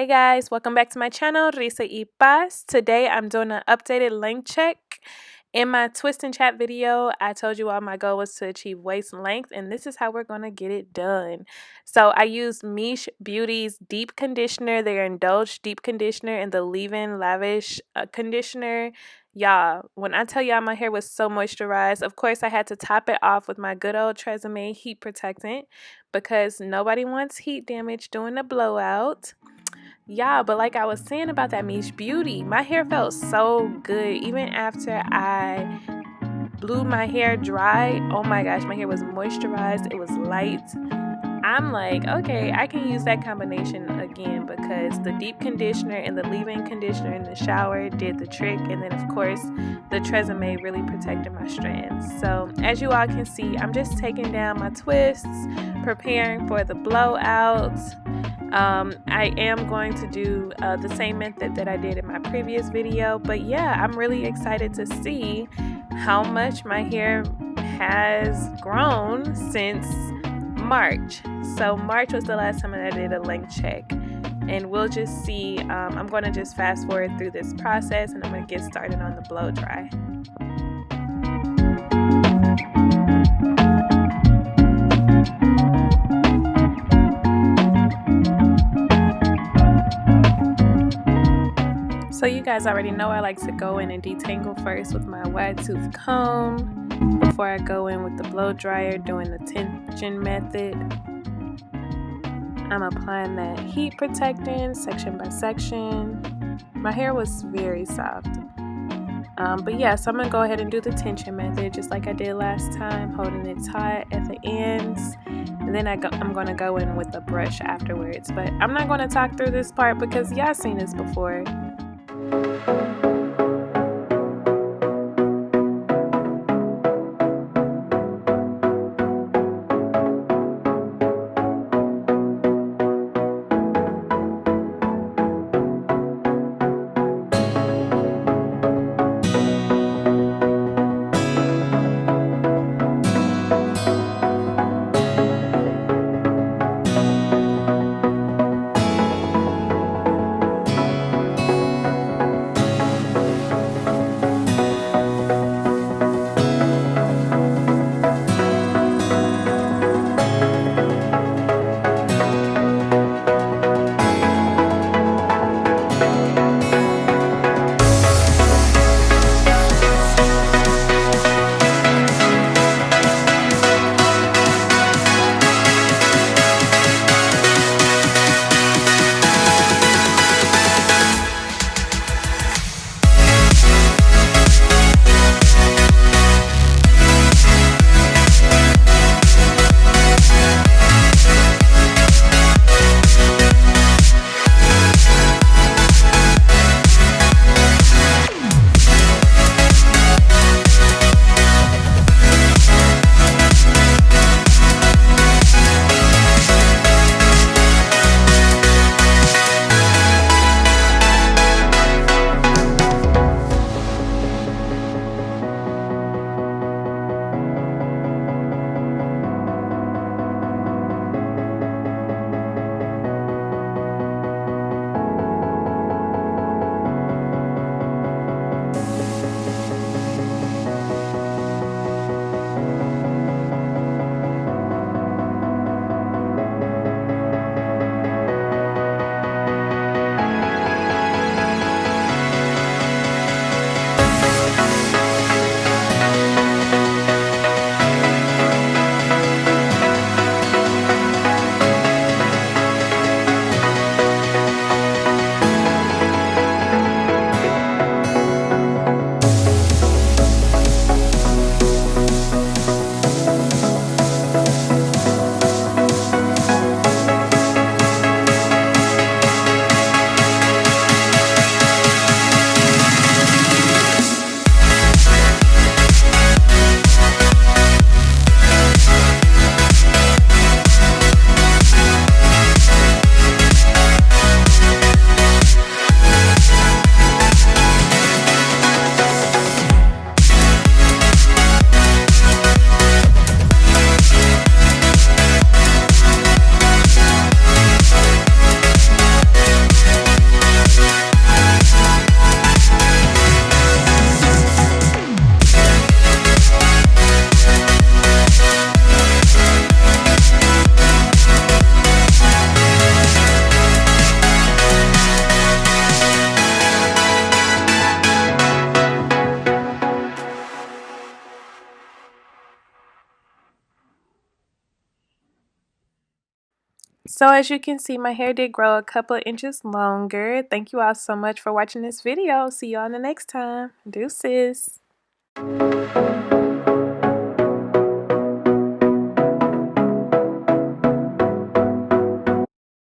Hey guys, welcome back to my channel, Risa y Paz. Today I'm doing an updated length check. In my twist and chat video, I told you all my goal was to achieve waist length, and this is how we're going to get it done. So I used Miche Beauty's deep conditioner, their Indulge deep conditioner, and the leave-in Lavish conditioner. Y'all, when I tell y'all my hair was so moisturized, of course I had to top it off with my good old Tresseme heat protectant because nobody wants heat damage during a blowout. Yeah, but like I was saying about that Miche Beauty, my hair felt so good even after I blew my hair dry. Oh my gosh, my hair was moisturized, it was light. I'm like, okay, I can use that combination again because the deep conditioner and the leave-in conditioner in the shower did the trick, and then of course the Tresseme really protected my strands. So as you all can see, I'm just taking down my twists, preparing for the blowout. I am going to do the same method that I did in my previous video, but yeah, I'm really excited to see how much my hair has grown since March. So March was the last time I did a length check, and we'll just see. I'm going to just fast forward through this process, and I'm going to get started on the blow dry. So you guys already know I like to go in and detangle first with my wide tooth comb before I go in with the blow dryer doing the tension method. I'm applying that heat protectant section by section. My hair was very soft. But yeah, so I'm going to go ahead and do the tension method just like I did last time, holding it tight at the ends. And then I'm going to go in with a brush afterwards. But I'm not going to talk through this part because y'all seen this before. So as you can see, my hair did grow a couple of inches longer. Thank you all so much for watching this video. See you all in the next time. Deuces.